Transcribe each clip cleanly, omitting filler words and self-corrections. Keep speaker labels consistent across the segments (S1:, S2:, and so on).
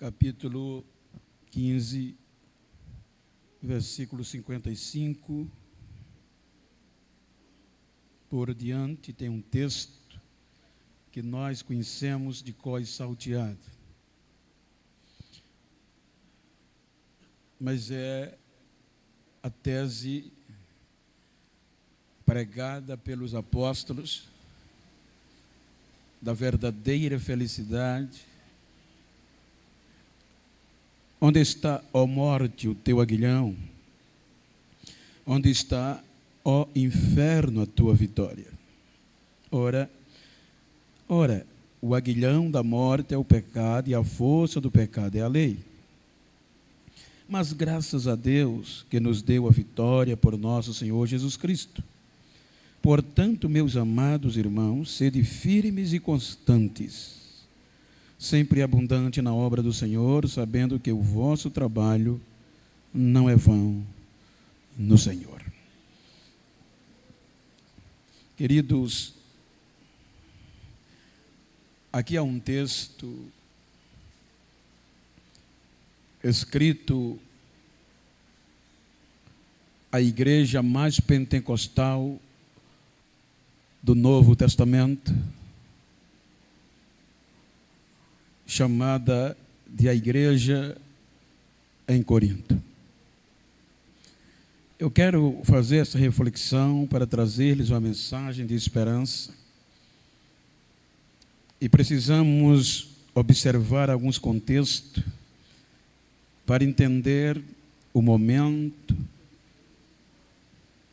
S1: capítulo 15, versículo 55. Por diante tem um texto que nós conhecemos de cor e salteado. Mas é a tese pregada pelos apóstolos da verdadeira felicidade. Onde está, ó morte, o teu aguilhão? Onde está, ó inferno, a tua vitória? Ora, o aguilhão da morte é o pecado e a força do pecado é a lei. Mas graças a Deus que nos deu a vitória por nosso Senhor Jesus Cristo. Portanto, meus amados irmãos, sede firmes e constantes, sempre abundante na obra do Senhor, sabendo que o vosso trabalho não é vão no Senhor. Queridos, aqui há um texto escrito à igreja mais pentecostal do Novo Testamento, chamada de a igreja em Corinto. Eu quero fazer essa reflexão para trazer-lhes uma mensagem de esperança. E precisamos observar alguns contextos para entender o momento,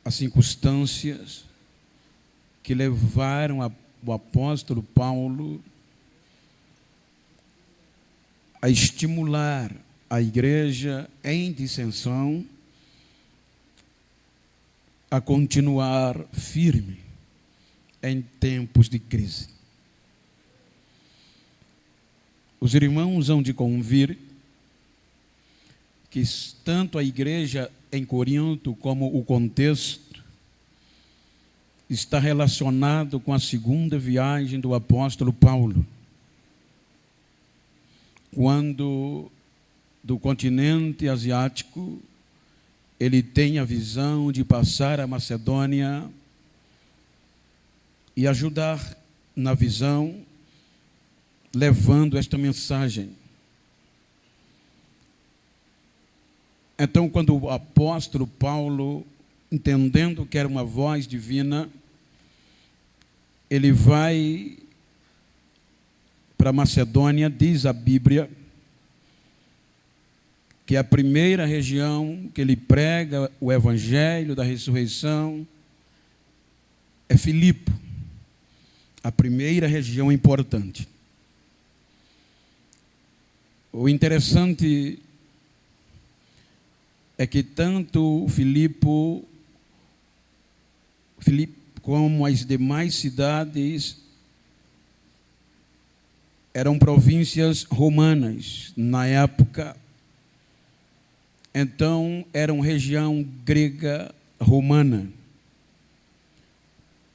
S1: as circunstâncias que levaram o apóstolo Paulo a estimular a igreja em dissensão a continuar firme em tempos de crise. Os irmãos hão de convir que tanto a igreja em Corinto como o contexto está relacionado com a segunda viagem do apóstolo Paulo, quando do continente asiático ele tem a visão de passar a Macedônia e ajudar na visão, levando esta mensagem. Então, quando o apóstolo Paulo, entendendo que era uma voz divina, ele vai para Macedônia, diz a Bíblia, que a primeira região que ele prega o evangelho da ressurreição é Filipe, a primeira região importante. O interessante é que tanto Filipe como as demais cidades eram províncias romanas na época. Então, eram região grega romana,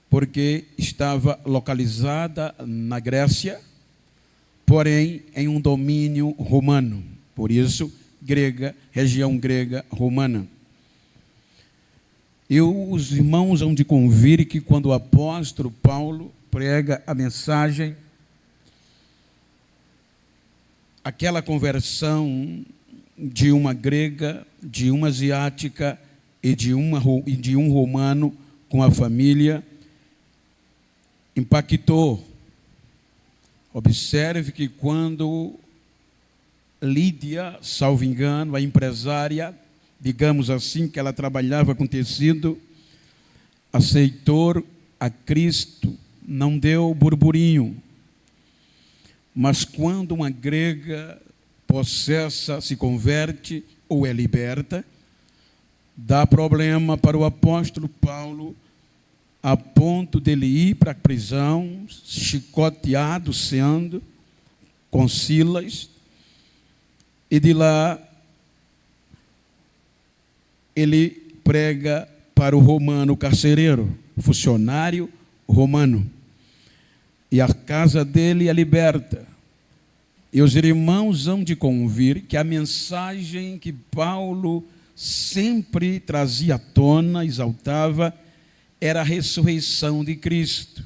S1: porque estava localizada na Grécia, porém em um domínio romano. Por isso, grega, região grega romana. E os irmãos hão de convir que quando o apóstolo Paulo prega a mensagem, aquela conversão de uma grega, de uma asiática e de um romano com a família impactou. Observe que quando Lídia, salvo engano, a empresária, digamos assim, que ela trabalhava com tecido, aceitou a Cristo, não deu burburinho. Mas quando uma grega possessa se converte ou é liberta, dá problema para o apóstolo Paulo, a ponto dele ir para a prisão, chicoteado sendo, com Silas, e de lá ele prega para o romano carcereiro, funcionário romano, e a casa dele é liberta. E os irmãos hão de convir que a mensagem que Paulo sempre trazia à tona, exaltava, era a ressurreição de Cristo,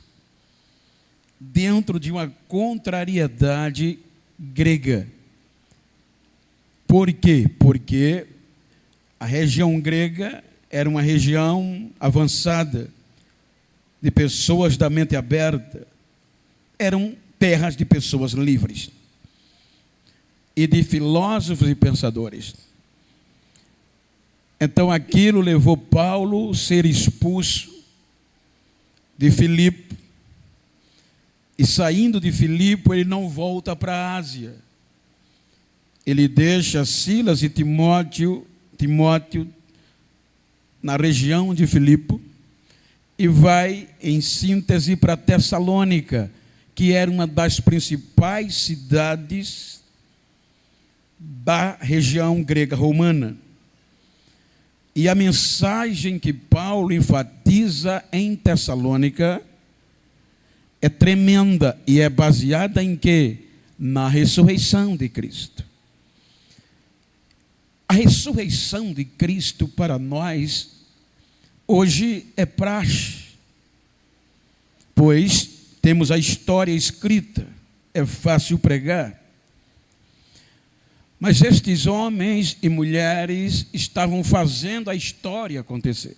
S1: dentro de uma contrariedade grega. Por quê? Porque a região grega era uma região avançada, de pessoas da mente aberta, eram terras de pessoas livres e de filósofos e pensadores. Então aquilo levou Paulo a ser expulso de Filipe, e saindo de Filipe ele não volta para a Ásia. Ele deixa Silas e Timóteo na região de Filipe e vai, em síntese, para Tessalônica, que era uma das principais cidades da região grega romana. E a mensagem que Paulo enfatiza em Tessalônica é tremenda e é baseada em quê? Na ressurreição de Cristo. A ressurreição de Cristo para nós hoje é praxe, pois temos a história escrita, é fácil pregar. Mas estes homens e mulheres estavam fazendo a história acontecer.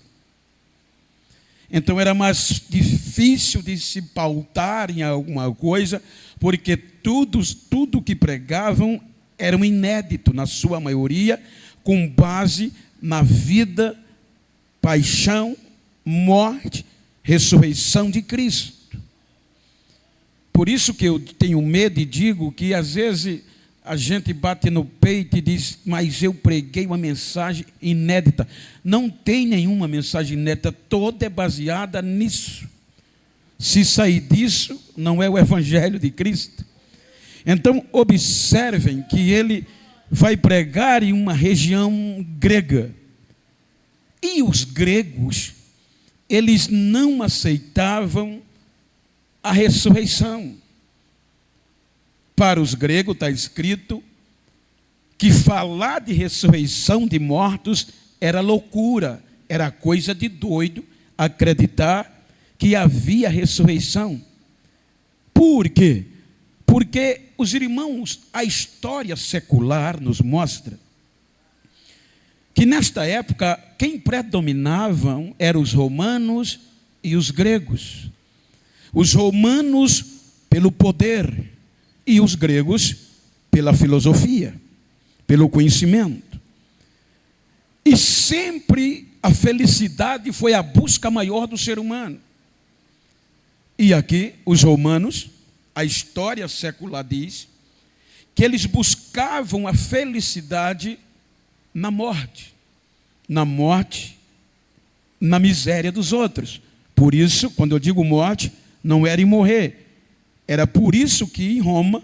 S1: Então era mais difícil de se pautar em alguma coisa, porque tudo que pregavam era um inédito, na sua maioria, com base na vida, paixão, morte, ressurreição de Cristo. Por isso que eu tenho medo e digo que às vezes a gente bate no peito e diz, mas eu preguei uma mensagem inédita. Não tem nenhuma mensagem inédita, toda é baseada nisso. Se sair disso, não é o Evangelho de Cristo. Então, observem que ele vai pregar em uma região grega. E os gregos, eles não aceitavam a ressurreição. Para os gregos está escrito que falar de ressurreição de mortos era loucura, era coisa de doido acreditar que havia ressurreição. Por quê? Porque, os irmãos, a história secular nos mostra que nesta época quem predominavam eram os romanos e os gregos. Os romanos pelo poder e os gregos pela filosofia, pelo conhecimento. E sempre a felicidade foi a busca maior do ser humano. E aqui os romanos, a história secular diz que eles buscavam a felicidade na morte, na miséria dos outros. Por isso, quando eu digo morte, não era em morrer. Era por isso que em Roma,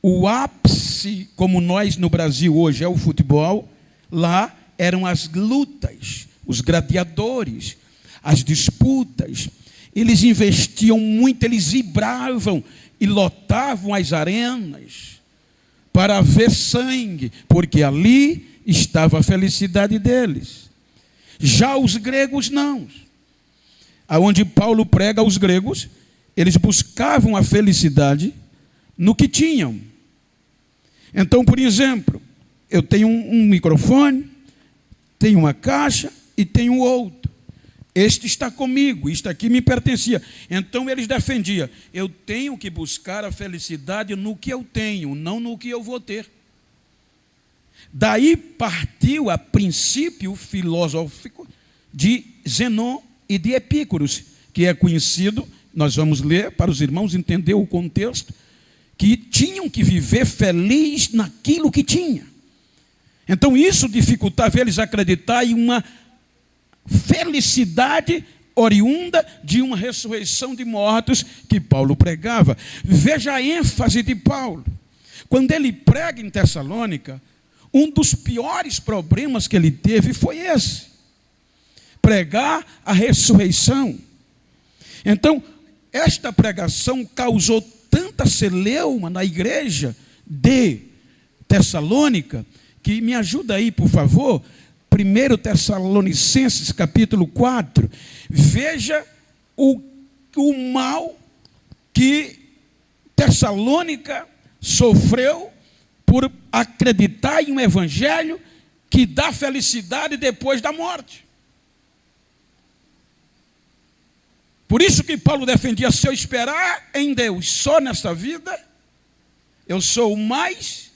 S1: o ápice, como nós no Brasil hoje é o futebol, lá eram as lutas, os gladiadores, as disputas. Eles investiam muito, eles vibravam e lotavam as arenas para ver sangue, porque ali estava a felicidade deles. Já os gregos não. Aonde Paulo prega aos gregos, eles buscavam a felicidade no que tinham. Então, por exemplo, eu tenho um microfone, tenho uma caixa e tenho outro. Este está comigo, isto aqui me pertencia. Então eles defendiam, eu tenho que buscar a felicidade no que eu tenho, não no que eu vou ter. Daí partiu a princípio filosófico de Zenon e de Epícuros, que é conhecido, nós vamos ler para os irmãos entender o contexto, que tinham que viver feliz naquilo que tinha. Então isso dificultava eles acreditar em uma felicidade oriunda de uma ressurreição de mortos que Paulo pregava. Veja a ênfase de Paulo. Quando ele prega em Tessalônica, um dos piores problemas que ele teve foi esse: pregar a ressurreição. Então, esta pregação causou tanta celeuma na igreja de Tessalônica, que me ajuda aí, por favor, 1 Tessalonicenses capítulo 4, veja o mal que Tessalônica sofreu por acreditar em um evangelho que dá felicidade depois da morte. Por isso que Paulo defendia: se eu esperar em Deus só nesta vida, eu sou o mais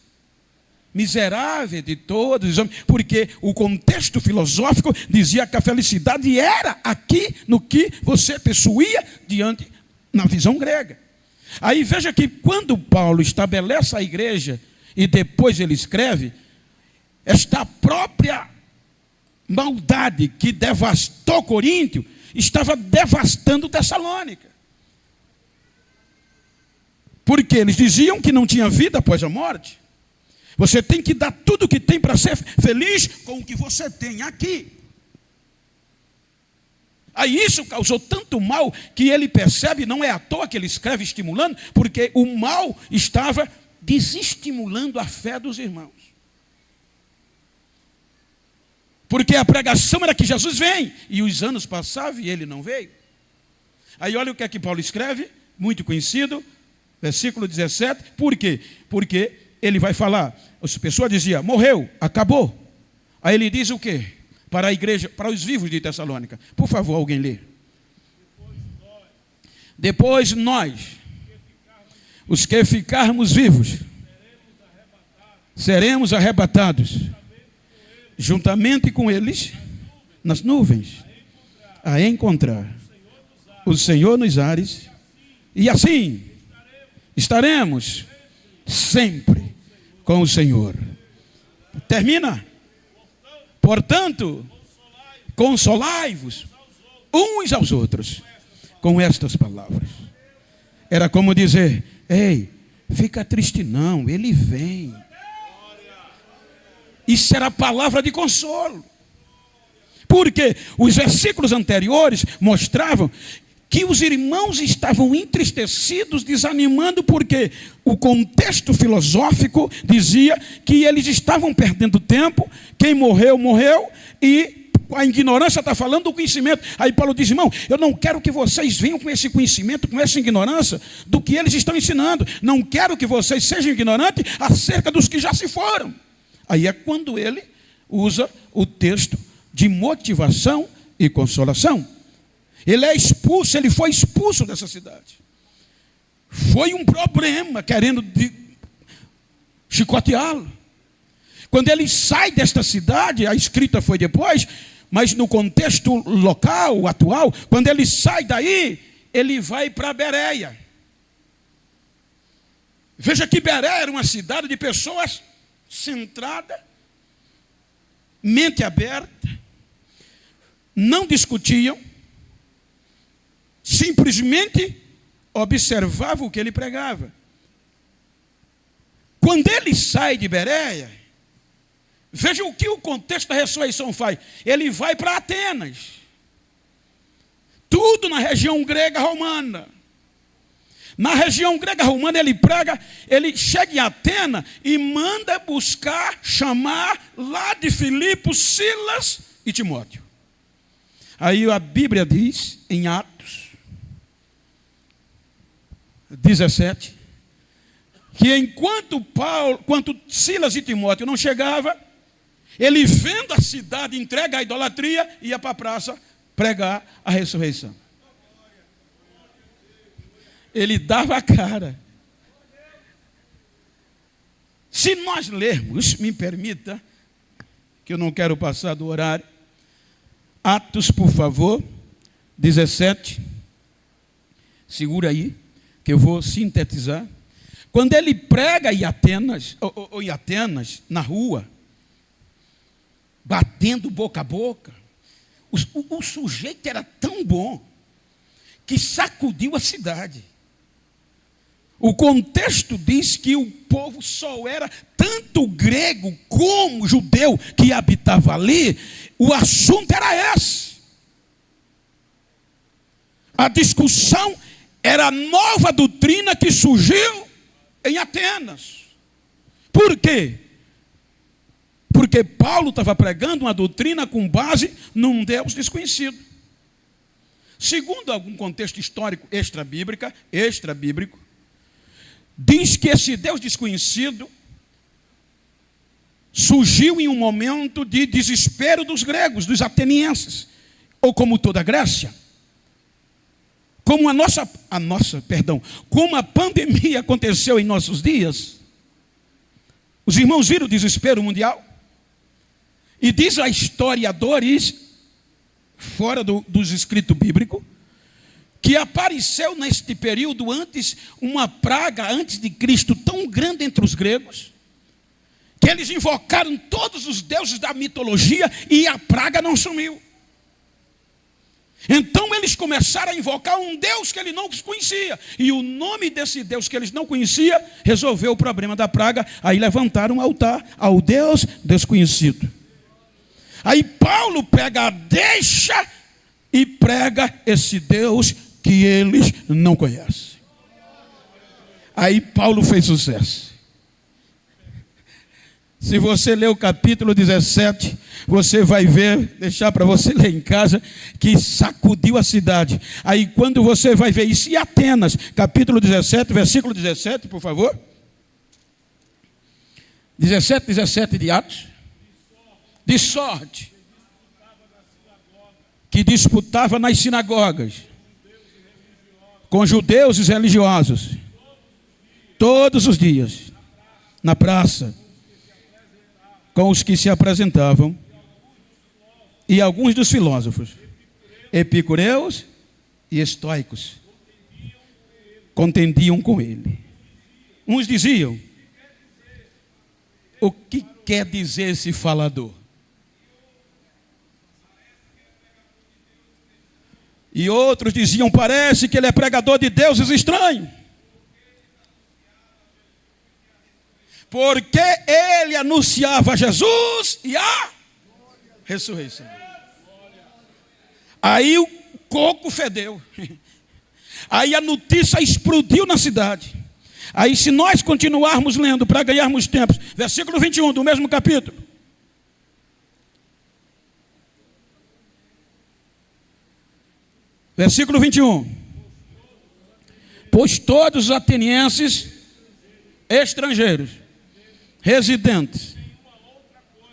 S1: miserável de todos os homens, porque o contexto filosófico dizia que a felicidade era aqui no que você possuía diante, na visão grega. Aí veja que quando Paulo estabelece a igreja e depois ele escreve, esta própria maldade que devastou Coríntio estava devastando Tessalônica. Porque eles diziam que não tinha vida após a morte. Você tem que dar tudo o que tem para ser feliz com o que você tem aqui. Aí isso causou tanto mal que ele percebe, não é à toa que ele escreve estimulando, porque o mal estava desestimulando a fé dos irmãos. Porque a pregação era que Jesus vem, e os anos passavam e ele não veio. Aí olha o que é que Paulo escreve, muito conhecido, versículo 17, por quê? Porque ele vai falar, as pessoas diziam, morreu, acabou. Aí ele diz o quê? Para a igreja, para os vivos de Tessalônica. Por favor, alguém lê. Depois nós, os que ficarmos vivos, seremos arrebatados, juntamente com eles, nas nuvens, a encontrar o Senhor nos ares, e assim estaremos sempre com o Senhor. Termina. Portanto, consolai-vos uns aos outros com estas palavras. Era como dizer: ei, fica triste não, ele vem. Isso era palavra de consolo. Porque os versículos anteriores mostravam que os irmãos estavam entristecidos, desanimando, porque o contexto filosófico dizia que eles estavam perdendo tempo, quem morreu, morreu, e a ignorância está falando do conhecimento. Aí Paulo diz: irmão, eu não quero que vocês venham com esse conhecimento, com essa ignorância do que eles estão ensinando. Não quero que vocês sejam ignorantes acerca dos que já se foram. Aí é quando ele usa o texto de motivação e consolação. Ele é expulso, ele foi expulso dessa cidade. Foi um problema, querendo chicoteá-lo. Quando ele sai desta cidade, a escrita foi depois, mas no contexto local, atual, quando ele sai daí, ele vai para Bereia. Veja que Bereia era uma cidade de pessoas centradas, mente aberta, não discutiam, simplesmente observava o que ele pregava. Quando ele sai de Bereia, veja o que o contexto da ressurreição faz. Ele vai para Atenas. Tudo na região grega romana. Na região grega romana ele prega, ele chega em Atenas e manda buscar, chamar lá de Filipos, Silas e Timóteo. Aí a Bíblia diz, em Atos 17, que enquanto Silas e Timóteo não chegavam, ele vendo a cidade entregue à idolatria, ia para a praça pregar a ressurreição. Ele dava a cara. Se nós lermos, me permita, que eu não quero passar do horário, Atos, por favor, 17, segura aí, que eu vou sintetizar. Quando ele prega em Atenas, na rua, batendo boca a boca, o sujeito era tão bom que sacudiu a cidade. O contexto diz que o povo só era tanto grego como judeu que habitava ali. O assunto era esse. A discussão era a nova doutrina que surgiu em Atenas. Por quê? Porque Paulo estava pregando uma doutrina com base num Deus desconhecido. Segundo algum contexto histórico extra-bíblico, diz que esse Deus desconhecido surgiu em um momento de desespero dos gregos, dos atenienses, ou como toda a Grécia. Como como a pandemia aconteceu em nossos dias, os irmãos viram o desespero mundial? E diz a historiadores, fora dos escritos bíblicos, que apareceu neste período antes, uma praga antes de Cristo tão grande entre os gregos, que eles invocaram todos os deuses da mitologia e a praga não sumiu. Então eles começaram a invocar um Deus que eles não conheciam. E o nome desse Deus que eles não conheciam resolveu o problema da praga. Aí levantaram um altar ao Deus desconhecido. Aí Paulo pega a deixa e prega esse Deus que eles não conhecem. Aí Paulo fez sucesso. Se você ler o capítulo 17, você vai ver, deixar para você ler em casa, que sacudiu a cidade. Aí quando você vai ver isso, e Atenas, capítulo 17, versículo 17, por favor. 17 de Atos. De sorte que disputava nas sinagogas com judeus e religiosos todos os dias, na praça, com os que se apresentavam, e alguns dos filósofos, epicureus e estoicos, contendiam com ele. Uns diziam: o que quer dizer esse falador? E outros diziam: parece que ele é pregador de deuses estranhos, porque ele anunciava Jesus e a ressurreição. Aí o coco fedeu. Aí a notícia explodiu na cidade. Aí, se nós continuarmos lendo para ganharmos tempo, versículo 21 do mesmo capítulo. Versículo 21. Pois todos os atenienses estrangeiros, residentes,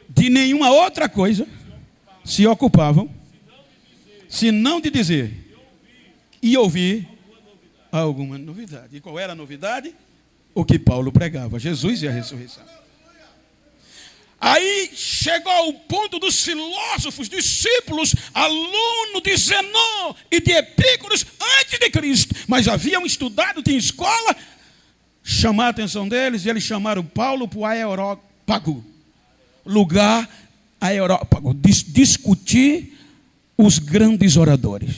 S1: de nenhuma outra coisa se ocupavam, se não de dizer e ouvir alguma novidade. E qual era a novidade? O que Paulo pregava: Jesus e a ressurreição. Aí chegou ao ponto dos filósofos, discípulos, alunos de Zenão e de Epícuros antes de Cristo, mas haviam estudado, tinham escola, chamar a atenção deles, e eles chamaram Paulo para o Areópago, lugar Areópago, discutir os grandes oradores.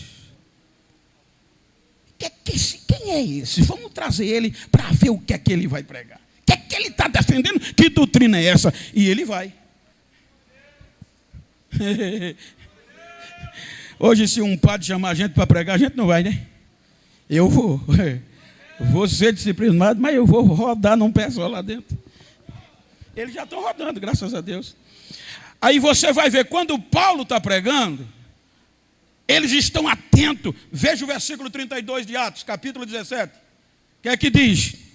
S1: Quem é esse? Vamos trazer ele para ver o que é que ele vai pregar. O que é que ele está defendendo? Que doutrina é essa? E ele vai. Hoje, se um padre chamar a gente para pregar, a gente não vai, né? Eu vou. Vou ser disciplinado, mas eu vou rodar num pé só lá dentro. Eles já estão rodando, graças a Deus. Aí você vai ver, quando Paulo está pregando, eles estão atentos. Veja o versículo 32 de Atos, capítulo 17. O que é que diz?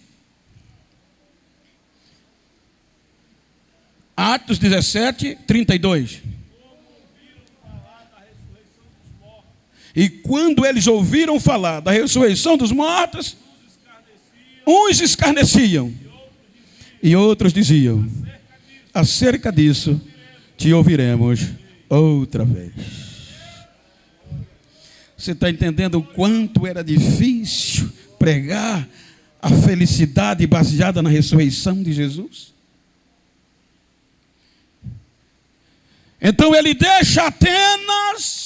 S1: Atos 17, 32. E quando eles ouviram falar da ressurreição dos mortos, uns escarneciam e outros diziam: acerca disso te ouviremos outra vez. Você está entendendo o quanto era difícil pregar a felicidade baseada na ressurreição de Jesus? Então ele deixa Atenas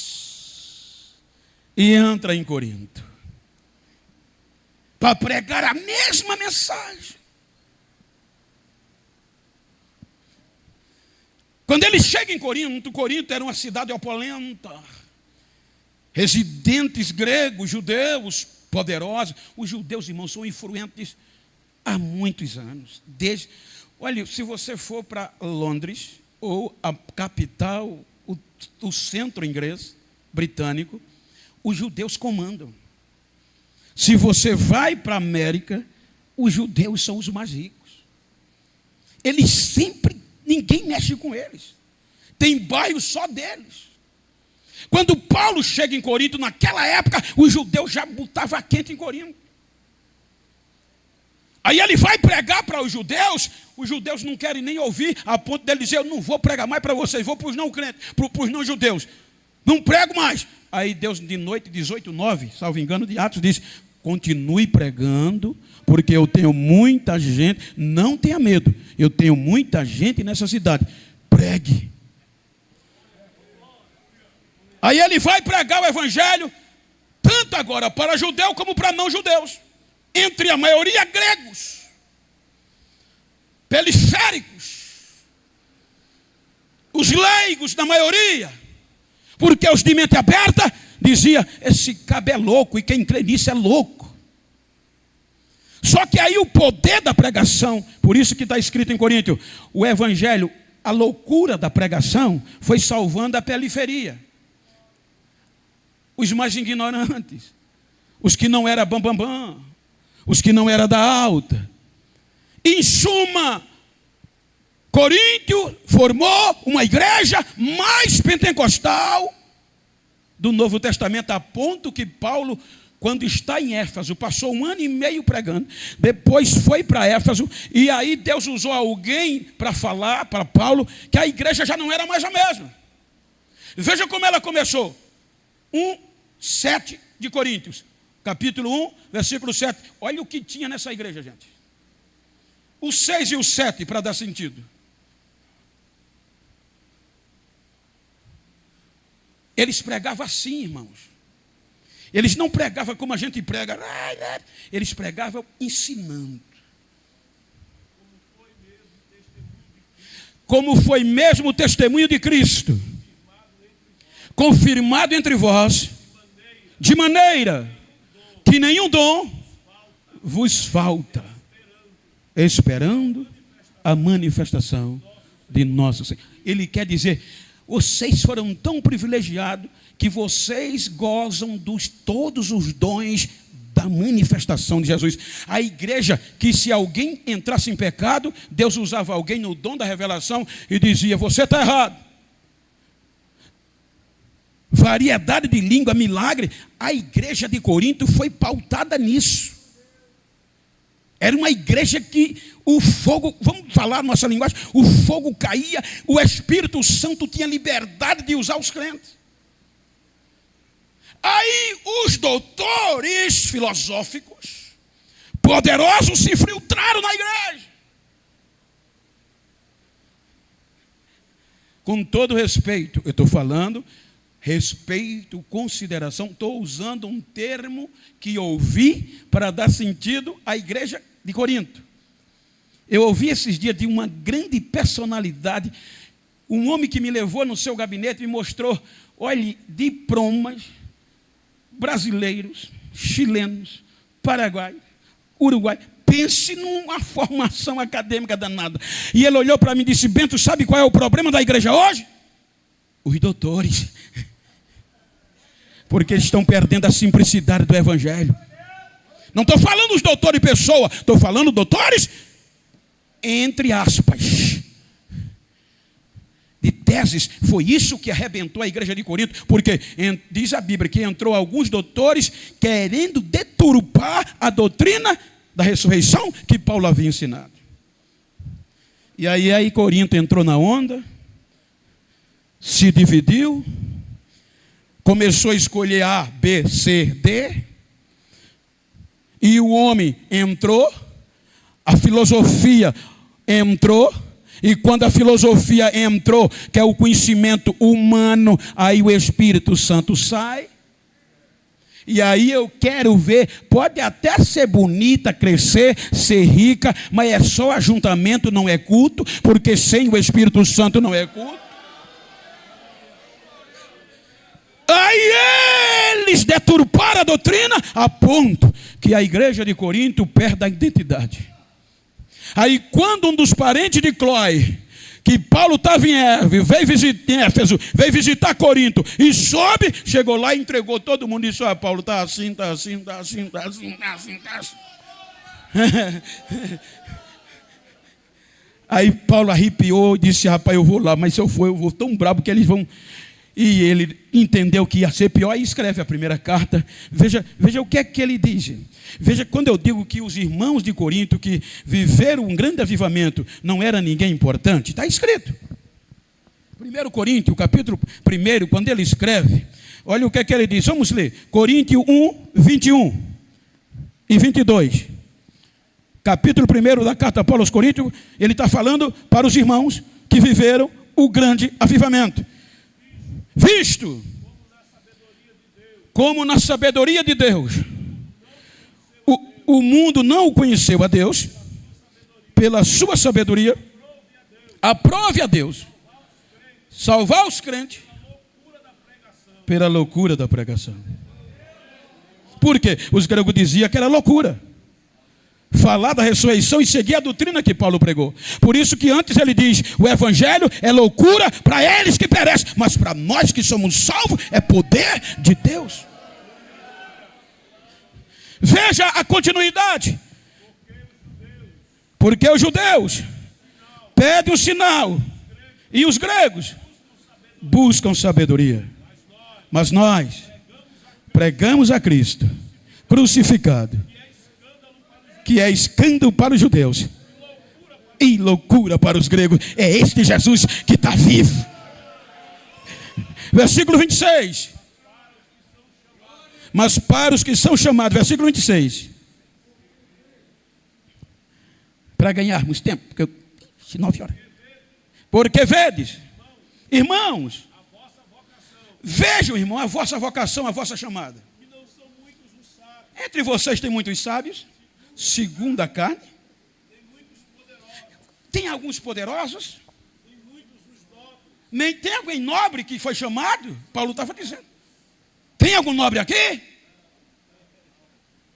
S1: e entra em Corinto para pregar a mesma mensagem. Quando ele chega em Corinto, Corinto era uma cidade opulenta, residentes gregos, judeus poderosos. Os judeus, irmãos, são influentes há muitos anos. Desde Olha, se você for para Londres, ou a capital, o centro inglês, britânico, os judeus comandam. Se você vai para a América, os judeus são os mais ricos. Eles sempre, ninguém mexe com eles. Tem bairro só deles. Quando Paulo chega em Corinto, naquela época, os judeus já botavam quente em Corinto. Aí ele vai pregar para os judeus não querem nem ouvir, a ponto dele dizer, eu não vou pregar mais para vocês, vou para os não crentes, para os não judeus. Não prego mais. Aí Deus, de noite, 18:9, salvo engano, de Atos, diz, continue pregando, porque eu tenho muita gente, não tenha medo, eu tenho muita gente nessa cidade. Pregue. Aí ele vai pregar o evangelho, tanto agora para judeu como para não judeus. Entre a maioria gregos, periféricos, os leigos na maioria, porque os de mente aberta dizia, esse cabo é louco e quem crê nisso é louco. Só que aí o poder da pregação, por isso que está escrito em Coríntios, o evangelho, a loucura da pregação foi salvando a periferia, os mais ignorantes, os que não eram bambambam, os que não eram da alta. Em suma, Coríntio formou uma igreja mais pentecostal do Novo Testamento, a ponto que Paulo, quando está em Éfeso, passou 1 ano e meio pregando, depois foi para Éfeso, e aí Deus usou alguém para falar para Paulo que a igreja já não era mais a mesma. Veja como ela começou. 1:7 de Coríntios. Capítulo 1, versículo 7. Olha o que tinha nessa igreja, gente. O 6 e o 7, para dar sentido. Eles pregavam assim, irmãos. Eles não pregavam como a gente prega. Eles pregavam ensinando. Como foi mesmo o testemunho de Cristo, confirmado entre vós, de maneira que nenhum dom vos falta, esperando a manifestação de nosso Senhor. Ele quer dizer, vocês foram tão privilegiados que vocês gozam dos todos os dons da manifestação de Jesus. A igreja que, se alguém entrasse em pecado, Deus usava alguém no dom da revelação e dizia, você está errado. Variedade de língua, milagre. A igreja de Corinto foi pautada nisso. Era uma igreja que o fogo, vamos falar nossa linguagem, o fogo caía, o Espírito Santo tinha liberdade de usar os crentes. Aí os doutores filosóficos poderosos se infiltraram na igreja. Com todo respeito, eu estou falando respeito, consideração, estou usando um termo que ouvi para dar sentido à igreja de Corinto. Eu ouvi esses dias de uma grande personalidade, um homem que me levou no seu gabinete e me mostrou, olhe, diplomas brasileiros, chilenos, Paraguai, Uruguai. Pense numa formação acadêmica danada. E ele olhou para mim e disse, Bento, sabe qual é o problema da igreja hoje? Os doutores. Porque eles estão perdendo a simplicidade do evangelho. Não estou falando os doutores pessoa, estou falando doutores, entre aspas, de teses. Foi isso que arrebentou a igreja de Corinto, porque diz a Bíblia que entrou alguns doutores querendo deturpar a doutrina da ressurreição que Paulo havia ensinado. E aí Corinto entrou na onda, se dividiu, começou a escolher A, B, C, D, e o homem entrou, a filosofia entrou, e quando a filosofia entrou, que é o conhecimento humano, aí o Espírito Santo sai. E aí eu quero ver, pode até ser bonita, crescer, ser rica, mas é só ajuntamento, não é culto, porque sem o Espírito Santo não é culto. Aí eles deturparam a doutrina a ponto que a igreja de Corinto perde a identidade. Aí quando um dos parentes de Cloé, que Paulo estava em Éfeso, veio visitar Corinto, e soube, chegou lá e entregou todo mundo e disse: Paulo está assim, está assim, está assim, está assim, está assim, está assim. Aí Paulo arrepiou e disse: rapaz, eu vou lá, mas se eu for, eu vou tão bravo que eles vão... E ele entendeu que ia ser pior e escreve a primeira carta. Veja o que é que ele diz. Veja, quando eu digo que os irmãos de Corinto que viveram um grande avivamento não era ninguém importante, está escrito. 1 Coríntios, capítulo 1, quando ele escreve, olha o que é que ele diz. Vamos ler. Coríntios 1, 21 e 22. Capítulo 1 da carta Paulo aos Coríntios, ele está falando para os irmãos que viveram o grande avivamento. Visto como na sabedoria de Deus, o mundo não o conheceu a Deus, pela sua sabedoria, aprove a Deus salvar os crentes pela loucura da pregação. Por quê? Os gregos diziam que era loucura falar da ressurreição e seguir a doutrina que Paulo pregou. Por isso que antes ele diz: o evangelho é loucura para eles que perecem, mas para nós que somos salvos é poder de Deus. Veja a continuidade. Porque os judeus pedem um sinal e os gregos buscam sabedoria, mas nós pregamos a Cristo crucificado, que é escândalo para os judeus e loucura para os gregos. É este Jesus que está vivo. Versículo 26. Mas para os que são chamados, versículo 26. Para ganharmos tempo, porque 9 horas. Porque vedes, irmãos, vejam, irmão, a vossa vocação, a vossa chamada. Entre vocês tem muitos sábios, segundo a carne. Tem alguns poderosos. Nem tem alguém nobre que foi chamado. Paulo estava dizendo: tem algum nobre aqui?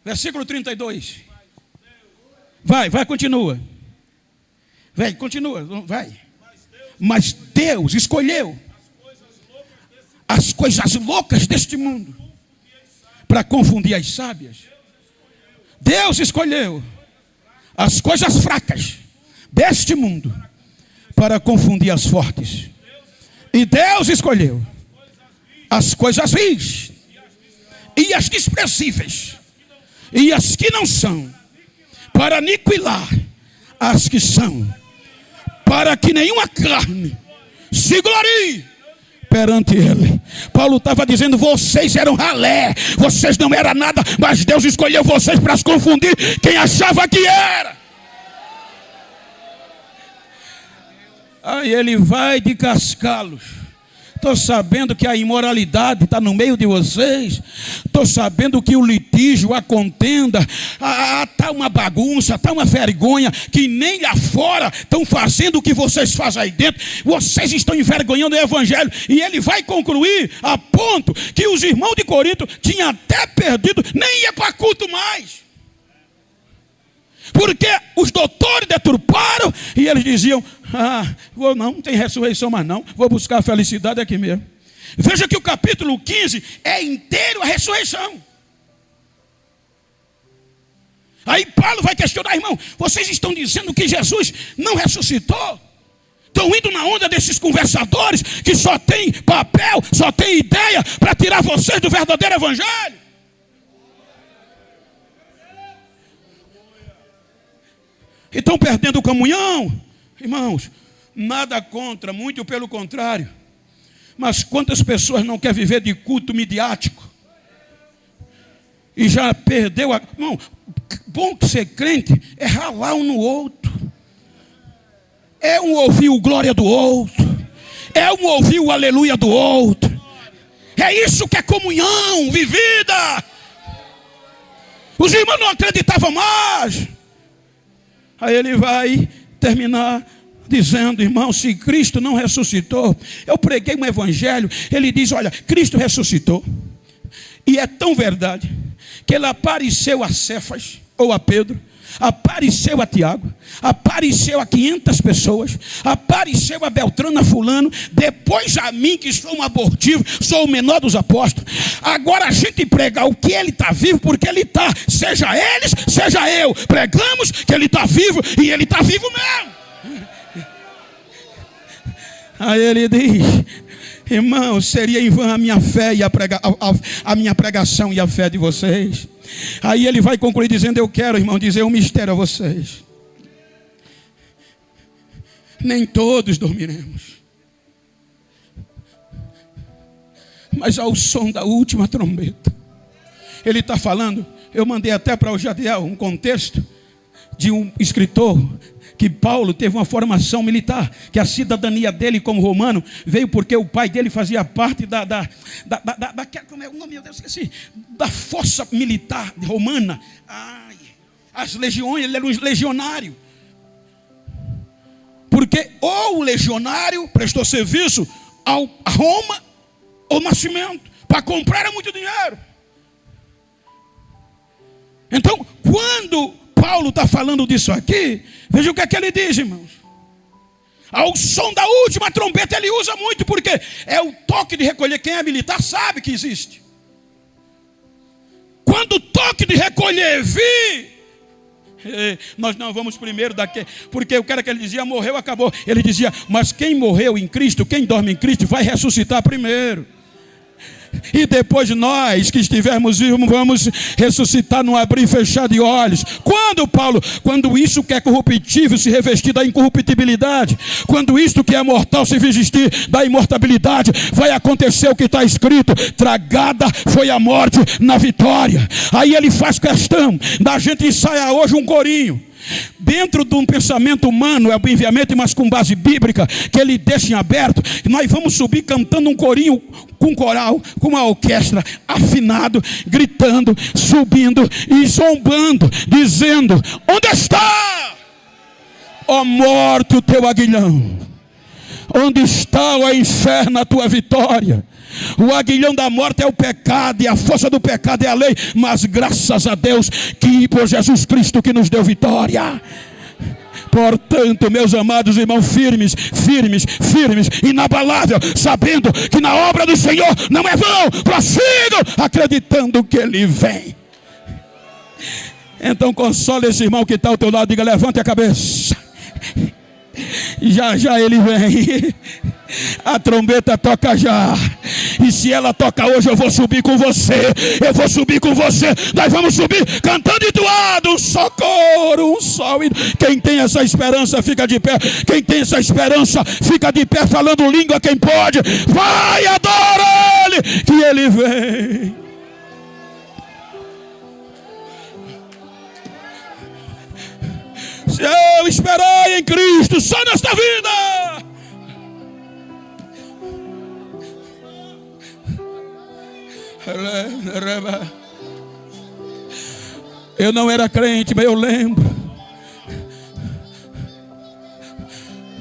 S1: Versículo 32. Vai, continua. Vai, continua, vai. Mas Deus escolheu as coisas loucas deste mundo para confundir as sábias. Deus escolheu as coisas fracas deste mundo para confundir as fortes. E Deus escolheu as coisas vis e as desprezíveis e as que não são, para aniquilar as que são, para que nenhuma carne se glorie perante ele. Paulo estava dizendo: vocês eram ralé, vocês não eram nada, mas Deus escolheu vocês para se confundir quem achava que era. Aí ele vai de cascá-los. Estou sabendo que a imoralidade está no meio de vocês. Estou sabendo que o litígio, a contenda, está uma bagunça, está uma vergonha, que nem lá fora estão fazendo o que vocês fazem aí dentro. Vocês estão envergonhando o evangelho. E ele vai concluir a ponto que os irmãos de Corinto tinham até perdido, nem ia para culto mais. Porque os doutores deturparam e eles diziam: não tem ressurreição mais não, vou buscar a felicidade aqui mesmo. Veja que o capítulo 15 é inteiro a ressurreição. Aí Paulo vai questionar: irmão, vocês estão dizendo que Jesus não ressuscitou? Estão indo na onda desses conversadores que só tem papel, só tem ideia para tirar vocês do verdadeiro evangelho? E estão perdendo comunhão? Irmãos, nada contra, muito pelo contrário. Mas quantas pessoas não querem viver de culto midiático? E já perdeu a... Irmão, bom que ser crente é ralar um no outro. É um ouvir o glória do outro. É um ouvir o aleluia do outro. É isso que é comunhão vivida. Os irmãos não acreditavam mais. Aí ele vai terminar dizendo: irmão, se Cristo não ressuscitou, eu preguei um evangelho. Ele diz: olha, Cristo ressuscitou. E é tão verdade que ele apareceu a Cefas, ou a Pedro, apareceu a Tiago, apareceu a 500 pessoas, apareceu a Beltrano, a fulano, depois a mim que sou um abortivo, sou o menor dos apóstolos. Agora a gente prega o que ele está vivo, porque ele está, seja eles, seja eu, pregamos que ele está vivo e ele está vivo mesmo. Aí ele diz: irmão, seria em vão a minha fé e a minha pregação e a fé de vocês. Aí ele vai concluir dizendo: eu quero, irmão, dizer um mistério a vocês. Nem todos dormiremos, mas ao som da última trombeta. Ele está falando, eu mandei até para o Jadiel um contexto de um escritor que Paulo teve uma formação militar, que a cidadania dele como romano veio porque o pai dele fazia parte como é o nome, meu Deus, esqueci, da força militar romana. As legiões, ele era um legionário. Porque ou o legionário prestou serviço a Roma ou nascimento, para comprar era muito dinheiro. Então, quando Paulo está falando disso aqui, veja o que é que ele diz, irmãos. Ao som da última trombeta, ele usa muito, porque é o toque de recolher. Quem é militar sabe que existe. Quando o toque de recolher vir, nós não vamos primeiro daqui, porque o cara que ele dizia, morreu, acabou. Ele dizia, mas quem morreu em Cristo, quem dorme em Cristo, vai ressuscitar primeiro. E depois nós que estivermos vivos vamos ressuscitar no abrir e fechar de olhos. Quando, Paulo? Quando isso que é corruptível se revestir da incorruptibilidade. Quando isto que é mortal se revestir da imortabilidade. Vai acontecer o que está escrito: tragada foi a morte na vitória. Aí ele faz questão da gente ensaiar hoje um corinho. Dentro de um pensamento humano, é obviamente, mas com base bíblica, que ele deixa em aberto. Nós vamos subir cantando um corinho com coral, com uma orquestra, afinado, gritando, subindo e zombando, dizendo: onde está, ó morte, o teu aguilhão? Onde está, ó inferno, a tua vitória? O aguilhão da morte é o pecado, e a força do pecado é a lei. Mas graças a Deus que por Jesus Cristo que nos deu vitória. Portanto, meus amados irmãos, firmes, inabalável, sabendo que na obra do Senhor não é vão, prossigam, acreditando que Ele vem. Então console esse irmão que está ao teu lado, diga: levante a cabeça, já já Ele vem. A trombeta toca já. E se ela toca hoje, eu vou subir com você. Eu vou subir com você. Nós vamos subir cantando entoado. Um só coro, um só hino. Quem tem essa esperança fica de pé. Quem tem essa esperança fica de pé, falando língua. Quem pode, vai, adora Ele, que Ele vem. Se eu esperar em Cristo só nesta vida, eu não era crente, mas eu lembro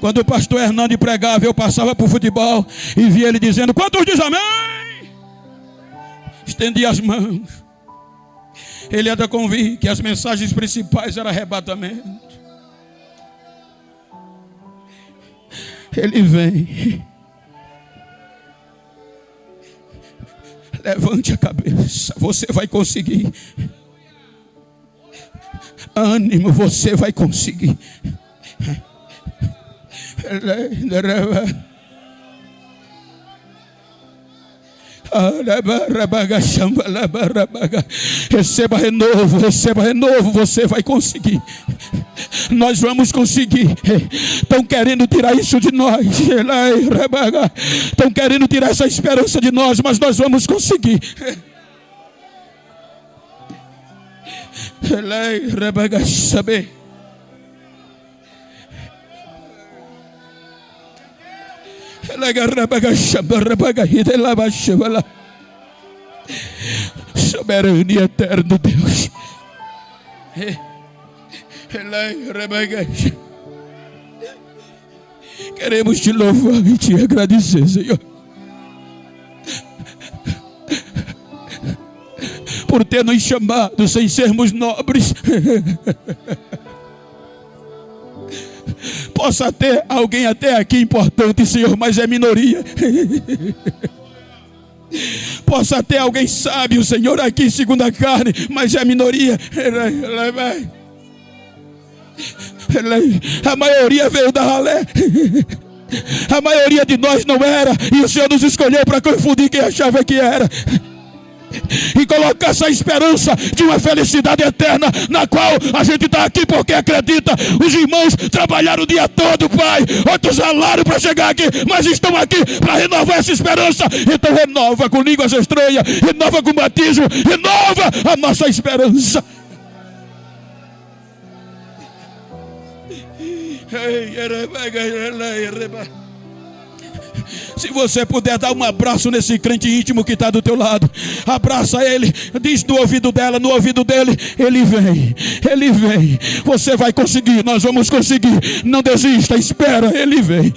S1: quando o pastor Hernando pregava, eu passava por futebol e via ele dizendo: quantos diz amém? Estendia as mãos. Ele era convicto que as mensagens principais eram arrebatamento. Ele vem. Levante a cabeça, você vai conseguir. Ânimo, você vai conseguir. Receba renovo, você vai conseguir. Nós vamos conseguir. Estão querendo tirar isso de nós. Estão querendo tirar essa esperança de nós, mas nós vamos conseguir. Soberania eterno Deus. Queremos te louvar e te agradecer, Senhor, por ter nos chamado sem sermos nobres. Possa ter alguém até aqui importante, Senhor, mas é minoria. Possa ter alguém sábio, Senhor, aqui segundo a carne, mas é minoria. A maioria veio da ralé. A maioria de nós não era, e o Senhor nos escolheu para confundir quem achava que era, e colocar essa esperança de uma felicidade eterna, na qual a gente está aqui porque acredita. Os irmãos trabalharam o dia todo, Pai, outros ralaram para chegar aqui, mas estão aqui para renovar essa esperança. Então renova com línguas estranhas, renova com batismo, renova a nossa esperança. Se você puder dar um abraço nesse crente íntimo que está do teu lado, abraça ele, diz no ouvido dela, no ouvido dele: ele vem, ele vem, você vai conseguir, nós vamos conseguir, não desista, espera, ele vem.